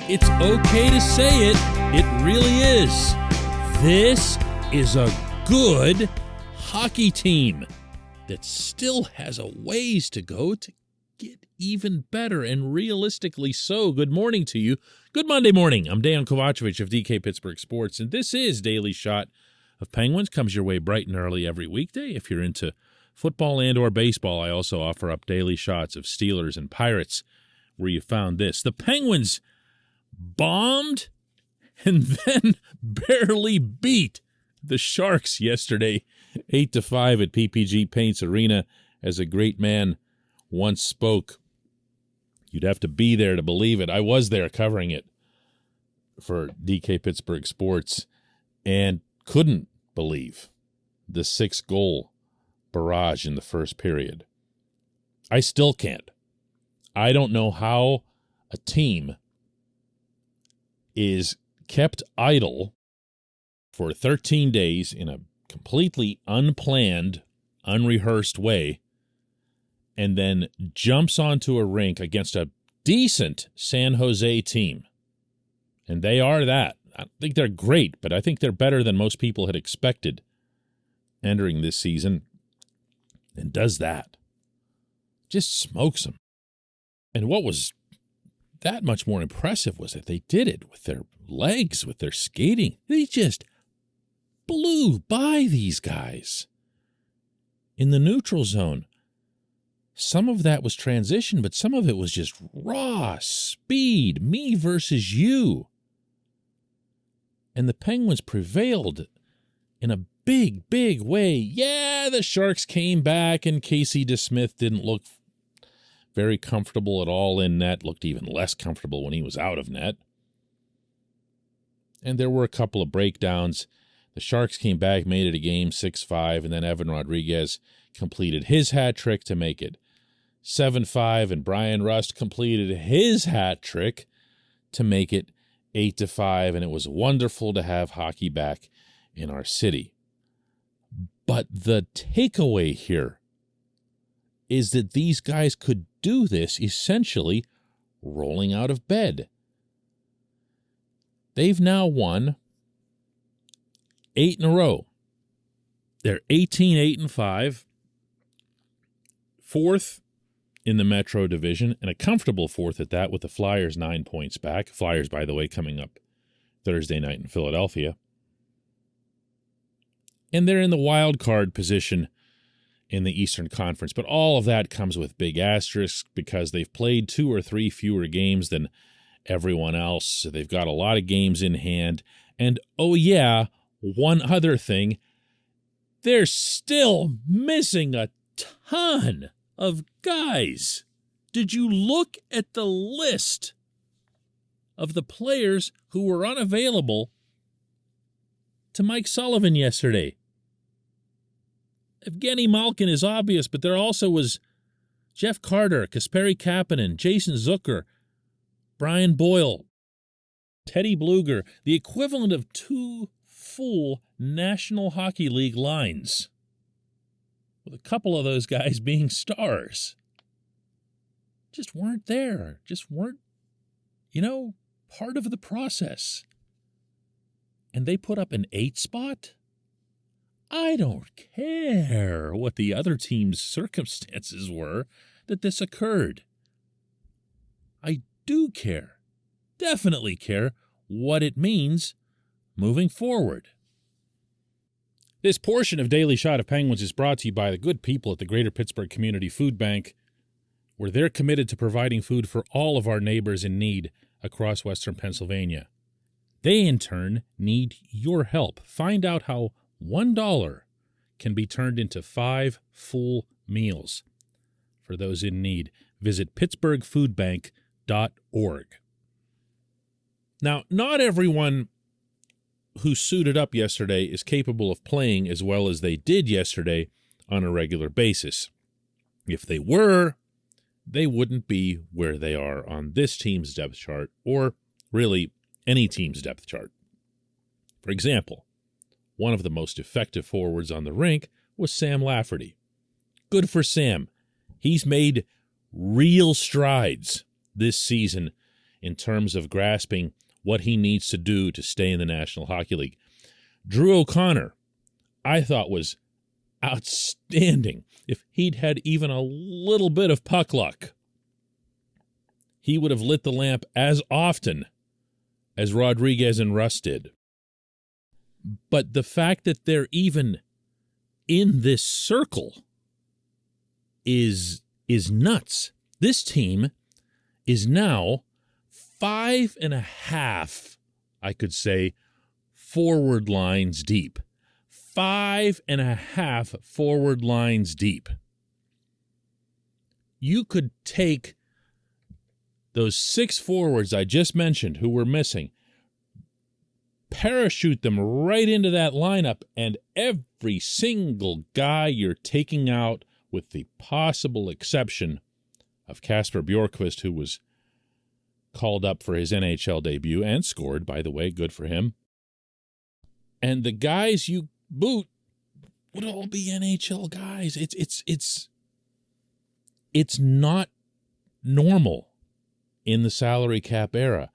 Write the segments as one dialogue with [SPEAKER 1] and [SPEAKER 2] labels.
[SPEAKER 1] It's okay to say it. It really is. This is a good hockey team that still has a ways to go to get even better, and realistically so. Good morning to you. Good Monday morning. I'm Dejan Kovacevic of DK Pittsburgh Sports, and this is Daily Shot of Penguins. Comes your way bright and early every weekday. If you're into football and or baseball, I also offer up daily shots of Steelers and Pirates, where you found this. The Penguins bombed and then barely beat the Sharks yesterday, 8-5 at PPG Paints Arena. As a great man once spoke, you'd have to be there to believe it. I was there covering it for DK Pittsburgh Sports and couldn't believe the 6-goal barrage in the first period. I still can't. I don't know how a team is kept idle for 13 days in a completely unplanned, unrehearsed way, and then jumps onto a rink against a decent San Jose team. And they are that. I don't think they're great, but I think they're better than most people had expected entering this season, and does that. Just smokes them. And what was that much more impressive was that they did it with their legs, with their skating. They just blew by these guys in the neutral zone. Some of that was transition, but some of it was just raw speed, me versus you. And the Penguins prevailed in a big, big way. Yeah, the Sharks came back, and Casey DeSmith didn't look very comfortable at all in net, looked even less comfortable when he was out of net. And there were a couple of breakdowns. The Sharks came back, made it a game 6-5, and then Evan Rodriguez completed his hat trick to make it 7-5, and Brian Rust completed his hat trick to make it 8-5, and it was wonderful to have hockey back in our city. But the takeaway here is that these guys could do this essentially rolling out of bed. They've now won 8 in a row. They're 18-8-5, fourth in the Metro Division, and a comfortable fourth at that, with the Flyers 9 points back. Flyers, by the way, coming up Thursday night in Philadelphia. And they're in the wild card position in the Eastern Conference. But all of that comes with big asterisks because they've played 2 or 3 fewer games than everyone else. So they've got a lot of games in hand. And, oh yeah, one other thing, they're still missing a ton of guys. Did you look at the list of the players who were unavailable to Mike Sullivan yesterday? Evgeny Malkin is obvious, but there also was Jeff Carter, Kasperi Kapanen, Jason Zucker, Brian Boyle, Teddy Bluger, the equivalent of 2 full National Hockey League lines, with a couple of those guys being stars. Just weren't there. Just weren't, part of the process. And they put up an 8 spot? I don't care what the other team's circumstances were that this occurred. I do care, definitely care, what it means moving forward. This portion of Daily Shot of Penguins is brought to you by the good people at the Greater Pittsburgh Community Food Bank, where they're committed to providing food for all of our neighbors in need across Western Pennsylvania. They, in turn, need your help. Find out how $1 can be turned into 5 full meals for those in need. Visit pittsburghfoodbank.org. Now, not everyone who suited up yesterday is capable of playing as well as they did yesterday on a regular basis. If they were, they wouldn't be where they are on this team's depth chart, or really any team's depth chart. For example, one of the most effective forwards on the rink was Sam Lafferty. Good for Sam. He's made real strides this season in terms of grasping what he needs to do to stay in the National Hockey League. Drew O'Connor, I thought, was outstanding. If he'd had even a little bit of puck luck, he would have lit the lamp as often as Rodriguez and Russ did. But the fact that they're even in this circle is nuts. This team is now 5.5, I could say, forward lines deep. 5.5 forward lines deep. You could take those 6 forwards I just mentioned who were missing, parachute them right into that lineup, and every single guy you're taking out, with the possible exception of Kasper Bjorkqvist, who was called up for his NHL debut and scored, by the way, good for him. And the guys you boot would all be NHL guys. It's not normal in the salary cap era.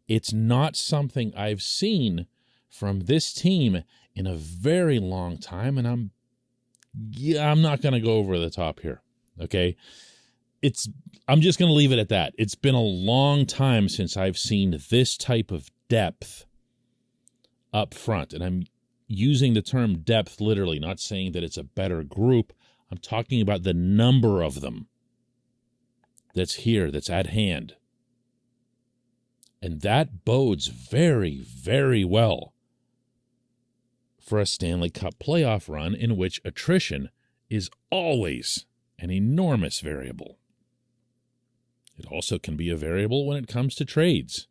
[SPEAKER 1] It's not something I've seen from this team in a very long time, and I'm not going to go over the top here, okay? I'm just going to leave it at that. It's been a long time since I've seen this type of depth up front, and I'm using the term depth literally, not saying that it's a better group. I'm talking about the number of them that's here, that's at hand. And that bodes very, very well for a Stanley Cup playoff run in which attrition is always an enormous variable. It also can be a variable when it comes to trades.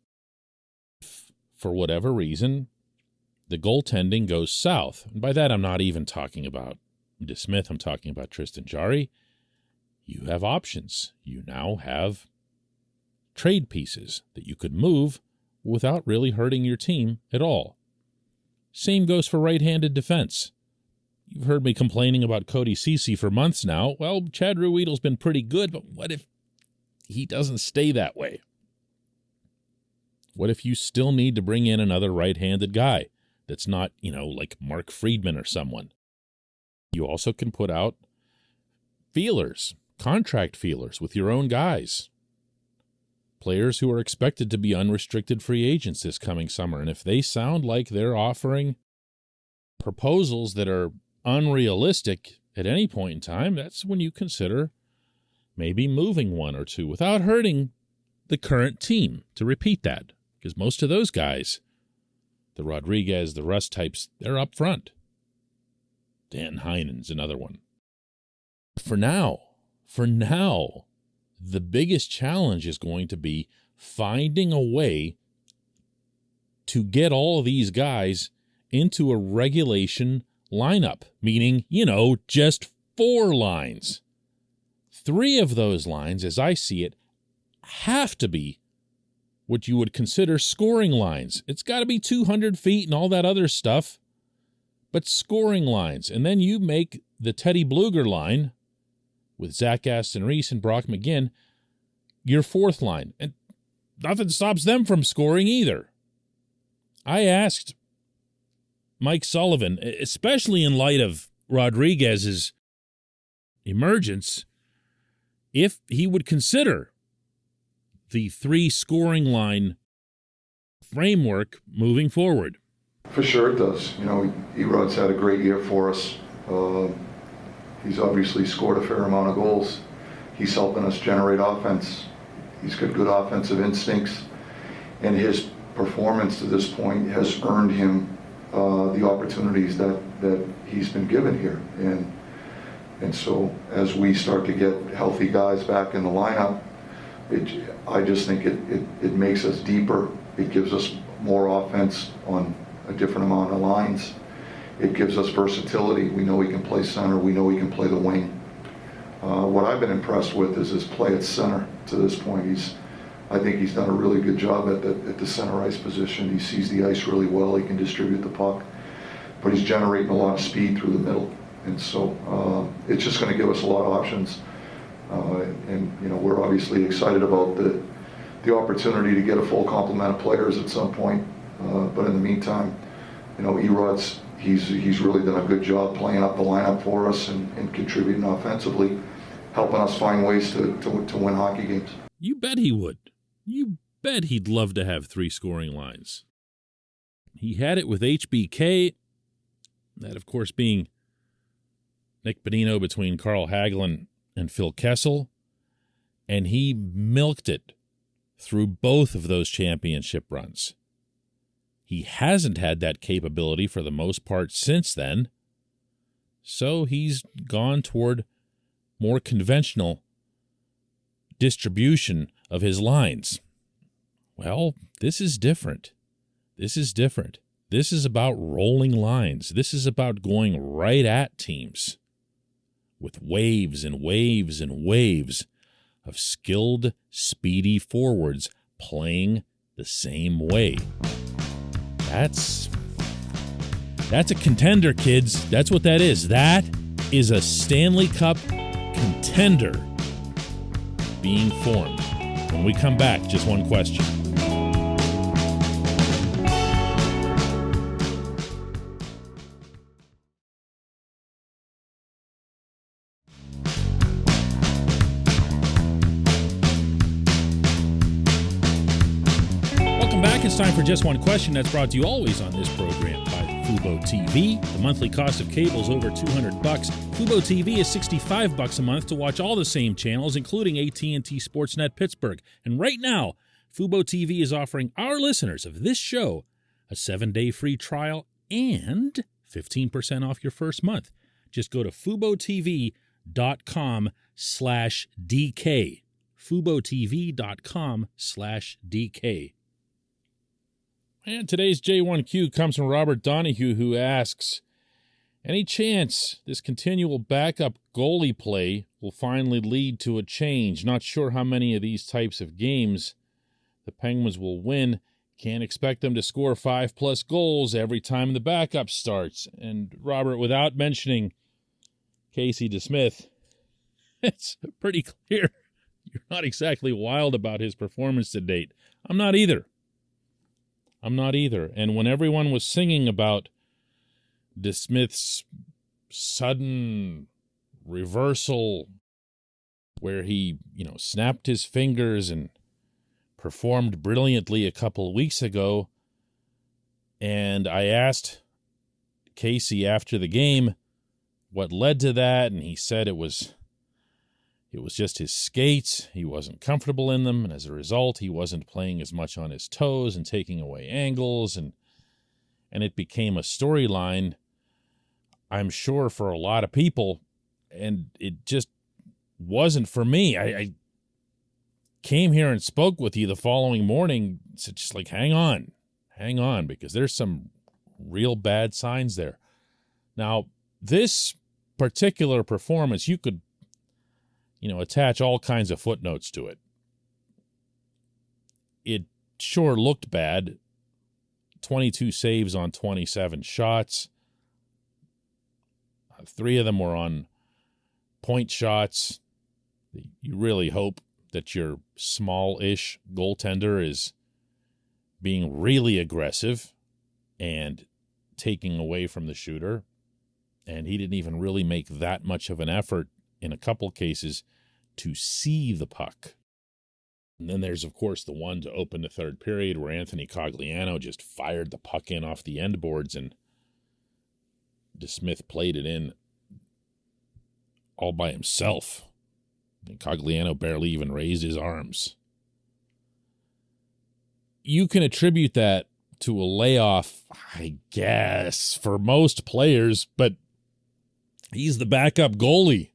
[SPEAKER 1] For whatever reason, the goaltending goes south. And by that, I'm not even talking about DeSmith. I'm talking about Tristan Jarry. You have options. You now have trade pieces that you could move without really hurting your team at all. Same goes for right-handed defense. You've heard me complaining about Cody Ceci for months now. Well, Chad Ruhwedel's been pretty good, but what if he doesn't stay that way? What if you still need to bring in another right-handed guy that's not, like Mark Friedman or someone? You also can put out feelers, contract feelers with your own guys. Players who are expected to be unrestricted free agents this coming summer. And if they sound like they're offering proposals that are unrealistic at any point in time, that's when you consider maybe moving one or two without hurting the current team. To repeat that, because most of those guys, the Rodriguez, the Russ types, they're up front. Dan Heinen's another one. For now, the biggest challenge is going to be finding a way to get all these guys into a regulation lineup, meaning, just 4 lines. 3 of those lines, as I see it, have to be what you would consider scoring lines. It's got to be 200 feet and all that other stuff, but scoring lines. And then you make the Teddy Bluger line with Zach Aston Reese and Brock McGinn your 4th line. And nothing stops them from scoring either. I asked Mike Sullivan, especially in light of Rodriguez's emergence, if he would consider the 3 scoring line framework moving forward.
[SPEAKER 2] For sure it does. Erod's had a great year for us. He's obviously scored a fair amount of goals. He's helping us generate offense. He's got good offensive instincts, and his performance to this point has earned him the opportunities that he's been given here. And so as we start to get healthy guys back in the lineup, I just think it makes us deeper. It gives us more offense on a different amount of lines. It gives us versatility. We know he can play center. We know he can play the wing. What I've been impressed with is his play at center to this point. I think he's done a really good job at the center ice position. He sees the ice really well. He can distribute the puck, but he's generating a lot of speed through the middle. And so it's just going to give us a lot of options. And we're obviously excited about the opportunity to get a full complement of players at some point. But in the meantime, Erod's he's really done a good job playing up the lineup for us and contributing offensively, helping us find ways to win hockey games.
[SPEAKER 1] You bet he would. You bet he'd love to have 3 scoring lines. He had it with HBK, that of course being Nick Bonino between Carl Hagelin and Phil Kessel, and he milked it through both of those championship runs. He hasn't had that capability for the most part since then, so he's gone toward more conventional distribution of his lines. Well, this is different. This is different. This is about rolling lines. This is about going right at teams with waves and waves and waves of skilled, speedy forwards playing the same way. That's a contender, kids. That's what that is. That is a Stanley Cup contender being formed. When we come back, just one question. It's time for Just One Question. That's brought to you always on this program by Fubo TV. The monthly cost of cable is over $200. Fubo TV is $65 a month to watch all the same channels, including AT&T Sportsnet Pittsburgh. And right now, Fubo TV is offering our listeners of this show a 7-day free trial and 15% off your first month. Just go to FuboTV.com/DK. FuboTV.com/DK. And today's J1Q comes from Robert Donahue, who asks, any chance this continual backup goalie play will finally lead to a change? Not sure how many of these types of games the Penguins will win. Can't expect them to score 5+ goals every time the backup starts. And Robert, without mentioning Casey DeSmith, it's pretty clear you're not exactly wild about his performance to date. I'm not either. And when everyone was singing about DeSmith's sudden reversal where he, snapped his fingers and performed brilliantly a couple of weeks ago, and I asked Casey after the game what led to that, and he said it was just his skates. He wasn't comfortable in them, and as a result, he wasn't playing as much on his toes and taking away angles, and it became a storyline, I'm sure, for a lot of people, and it just wasn't for me. I came here and spoke with you the following morning, said just like, hang on, because there's some real bad signs there. Now, this particular performance, you could attach all kinds of footnotes to it. It sure looked bad. 22 saves on 27 shots. 3 of them were on point shots. You really hope that your small-ish goaltender is being really aggressive and taking away from the shooter. And he didn't even really make that much of an effort in a couple cases to see the puck. And then there's, of course, the one to open the third period where Anthony Cogliano just fired the puck in off the end boards and DeSmith played it in all by himself. And Cogliano barely even raised his arms. You can attribute that to a layoff, I guess, for most players, but he's the backup goalie.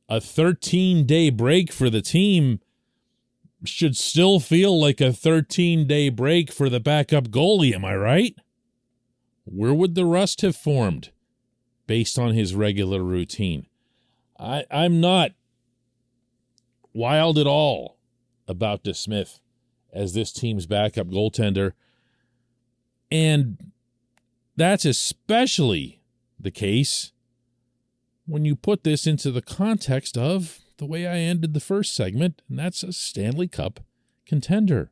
[SPEAKER 1] A 13-day break for the team should still feel like a 13-day break for the backup goalie, am I right? Where would the rust have formed based on his regular routine? I'm not wild at all about DeSmith as this team's backup goaltender, and that's especially the case when you put this into the context of the way I ended the first segment, and that's a Stanley Cup contender.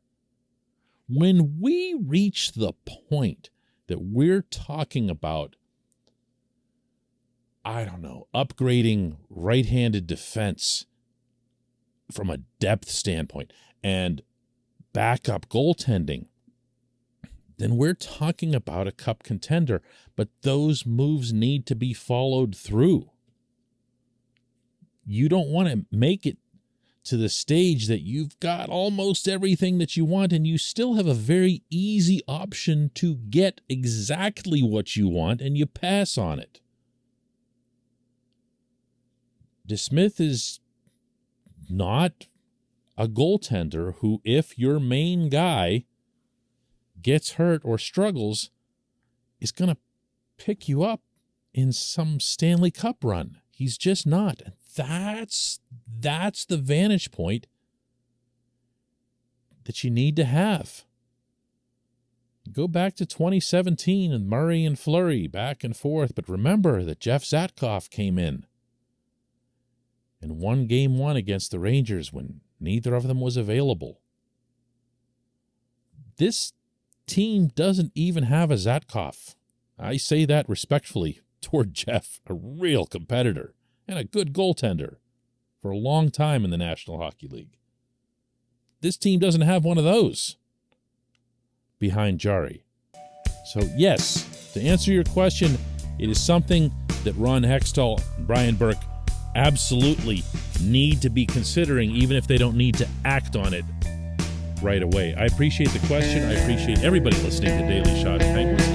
[SPEAKER 1] When we reach the point that we're talking about, upgrading right-handed defense from a depth standpoint and backup goaltending, then we're talking about a cup contender. But those moves need to be followed through. You don't want to make it to the stage that you've got almost everything that you want and you still have a very easy option to get exactly what you want and you pass on it. DeSmith is not a goaltender who, if your main guy gets hurt or struggles, is going to pick you up in some Stanley Cup run. He's just not. That's the vantage point that you need to have. Go back to 2017 and Murray and Fleury back and forth, but remember that Jeff Zatkoff came in and won Game 1 against the Rangers when neither of them was available. This team doesn't even have a Zatkoff. I say that respectfully toward Jeff, a real competitor and a good goaltender for a long time in the National Hockey League. This team doesn't have one of those behind Jarry. So yes, to answer your question, it is something that Ron Hextall and Brian Burke absolutely need to be considering, even if they don't need to act on it right away. I appreciate the question. I appreciate everybody listening to Daily Shot of Penguins.